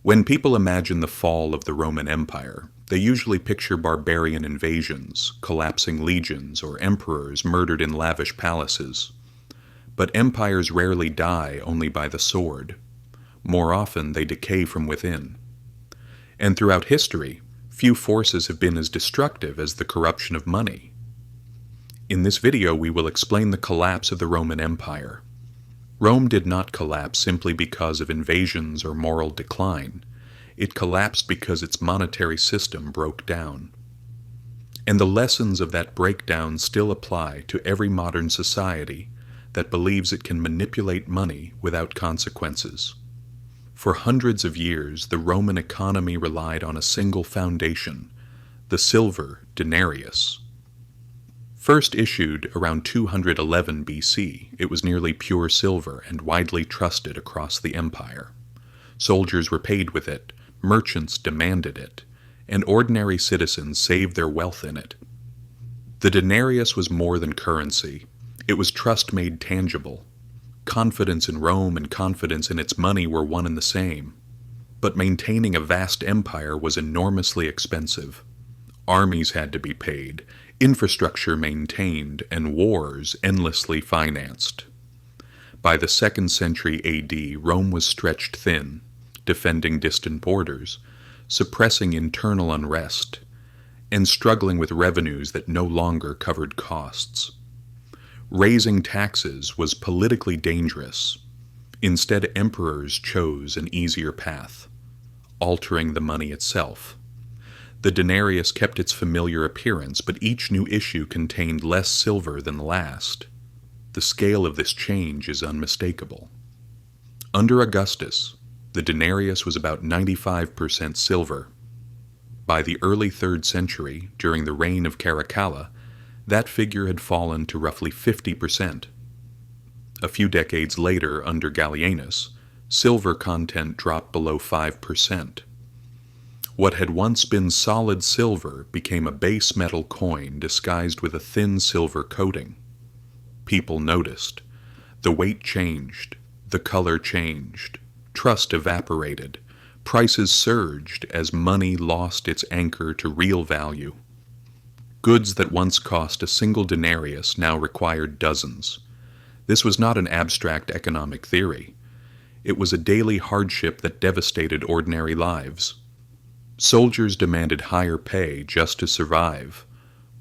When people imagine the fall of the Roman Empire, they usually picture barbarian invasions, collapsing legions, or emperors murdered in lavish palaces. But empires rarely die only by the sword. More often, they decay from within. And throughout history, few forces have been as destructive as the corruption of money. In this video, we will explain the collapse of the Roman Empire. Rome did not collapse simply because of invasions or moral decline. It collapsed because its monetary system broke down. And the lessons of that breakdown still apply to every modern society that believes it can manipulate money without consequences. For hundreds of years, the Roman economy relied on a single foundation, the silver denarius. First issued around 211 BC, it was nearly pure silver and widely trusted across the empire. Soldiers were paid with it, merchants demanded it, and ordinary citizens saved their wealth in it. The denarius was more than currency. It was trust made tangible. Confidence in Rome and confidence in its money were one and the same. But maintaining a vast empire was enormously expensive. Armies had to be paid, infrastructure maintained, and wars endlessly financed. By the 2nd century AD, Rome was stretched thin, defending distant borders, suppressing internal unrest, and struggling with revenues that no longer covered costs. Raising taxes was politically dangerous. Instead, emperors chose an easier path, altering the money itself. The denarius kept its familiar appearance, but each new issue contained less silver than the last. The scale of this change is unmistakable. Under Augustus, the denarius was about 95% silver. By the early 3rd century, during the reign of Caracalla, that figure had fallen to roughly 50%. A few decades later, under Gallienus, silver content dropped below 5%. What had once been solid silver became a base metal coin disguised with a thin silver coating. People noticed. The weight changed. The color changed. Trust evaporated. Prices surged as money lost its anchor to real value. Goods that once cost a single denarius now required dozens. This was not an abstract economic theory. It was a daily hardship that devastated ordinary lives. Soldiers demanded higher pay just to survive.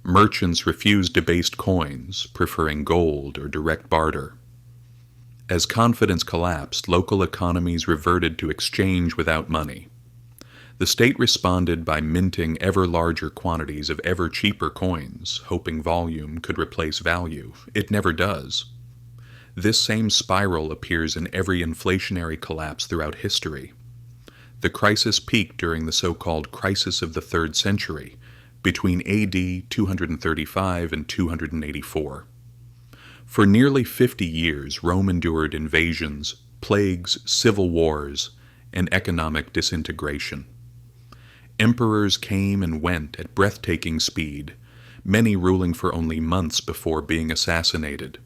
Merchants refused debased coins, preferring gold or direct barter. As confidence collapsed, local economies reverted to exchange without money. The state responded by minting ever larger quantities of ever cheaper coins, hoping volume could replace value. It never does. This same spiral appears in every inflationary collapse throughout history. The crisis peaked during the so-called crisis of the 3rd century, between AD 235 and 284. For nearly 50 years, Rome endured invasions, plagues, civil wars, and economic disintegration. Emperors came and went at breathtaking speed, many ruling for only months before being assassinated.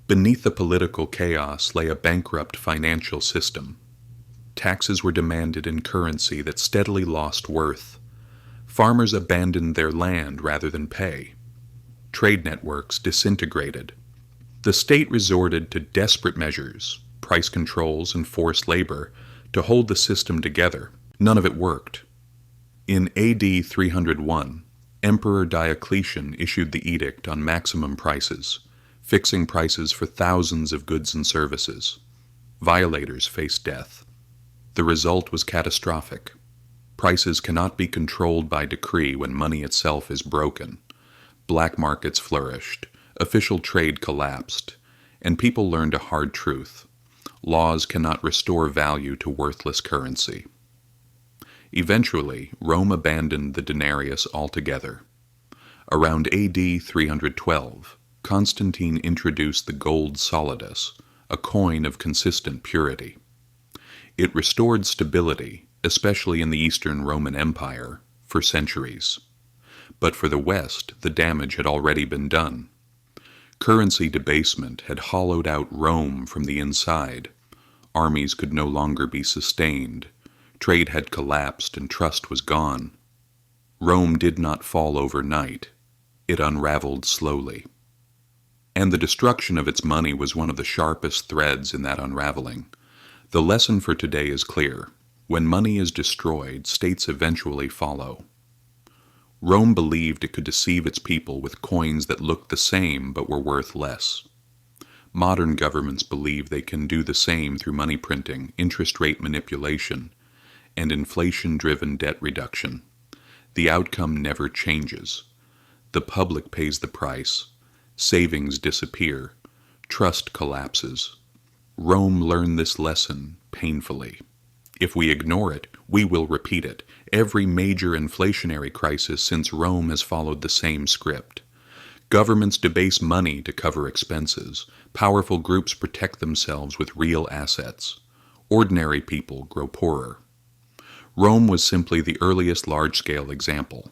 Beneath the political chaos lay a bankrupt financial system. Taxes were demanded in currency that steadily lost worth. Farmers abandoned their land rather than pay. Trade networks disintegrated. The state resorted to desperate measures, price controls and forced labor, to hold the system together. None of it worked. In AD 301, Emperor Diocletian issued the edict on maximum prices, fixing prices for thousands of goods and services. Violators faced death. The result was catastrophic. Prices cannot be controlled by decree when money itself is broken. Black markets flourished, official trade collapsed, and people learned a hard truth. Laws cannot restore value to worthless currency. Eventually, Rome abandoned the denarius altogether. Around AD 312, Constantine introduced the gold solidus, a coin of consistent purity. It restored stability, especially in the Eastern Roman Empire, for centuries. But for the West, the damage had already been done. Currency debasement had hollowed out Rome from the inside. Armies could no longer be sustained. Trade had collapsed and trust was gone. Rome did not fall overnight. It unraveled slowly. And the destruction of its money was one of the sharpest threads in that unraveling. The lesson for today is clear. When money is destroyed, states eventually follow. Rome believed it could deceive its people with coins that looked the same but were worth less. Modern governments believe they can do the same through money printing, interest rate manipulation, and inflation-driven debt reduction. The outcome never changes. The public pays the price. Savings disappear. Trust collapses. Rome learned this lesson painfully. If we ignore it, we will repeat it. Every major inflationary crisis since Rome has followed the same script. Governments debase money to cover expenses. Powerful groups protect themselves with real assets. Ordinary people grow poorer. Rome was simply the earliest large-scale example.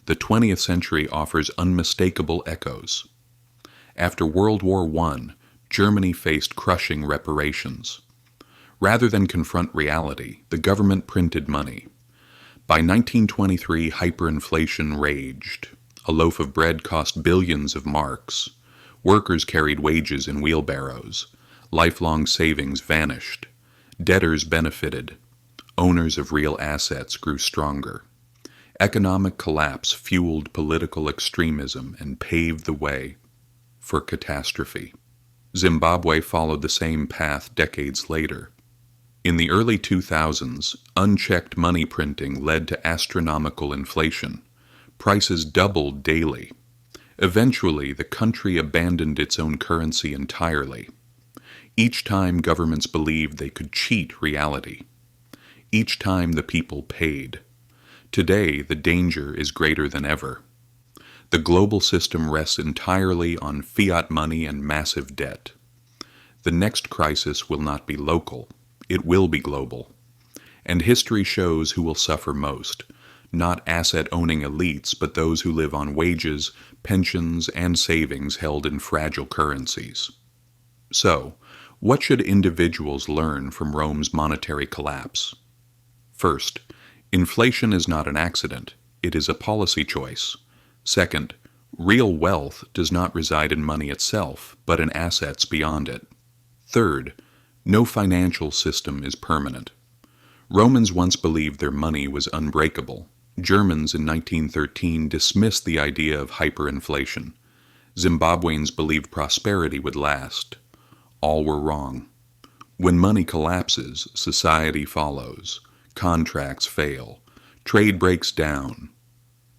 The 20th century offers unmistakable echoes. After World War I, Germany faced crushing reparations. Rather than confront reality, the government printed money. By 1923, hyperinflation raged. A loaf of bread cost billions of marks. Workers carried wages in wheelbarrows. Lifelong savings vanished. Debtors benefited. Owners of real assets grew stronger. Economic collapse fueled political extremism and paved the way for catastrophe. Zimbabwe followed the same path decades later. In the early 2000s, unchecked money printing led to astronomical inflation. Prices doubled daily. Eventually, the country abandoned its own currency entirely. Each time, governments believed they could cheat reality. Each time, the people paid. Today, the danger is greater than ever. The global system rests entirely on fiat money and massive debt. The next crisis will not be local. It will be global. And history shows who will suffer most. Not asset-owning elites, but those who live on wages, pensions, and savings held in fragile currencies. So, what should individuals learn from Rome's monetary collapse? First, inflation is not an accident. It is a policy choice. Second, real wealth does not reside in money itself, but in assets beyond it. Third, no financial system is permanent. Romans once believed their money was unbreakable. Germans in 1913 dismissed the idea of hyperinflation. Zimbabweans believed prosperity would last. All were wrong. When money collapses, society follows. Contracts fail. Trade breaks down.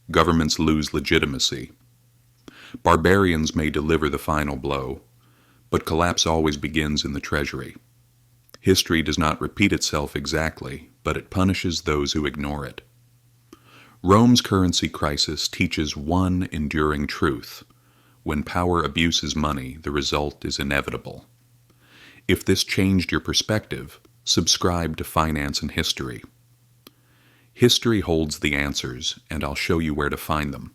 Governments lose legitimacy. Barbarians may deliver the final blow, but collapse always begins in the treasury. History does not repeat itself exactly, but it punishes those who ignore it. Rome's currency crisis teaches one enduring truth. When power abuses money, the result is inevitable. If this changed your perspective, subscribe to Finance and History. History holds the answers, and I'll show you where to find them.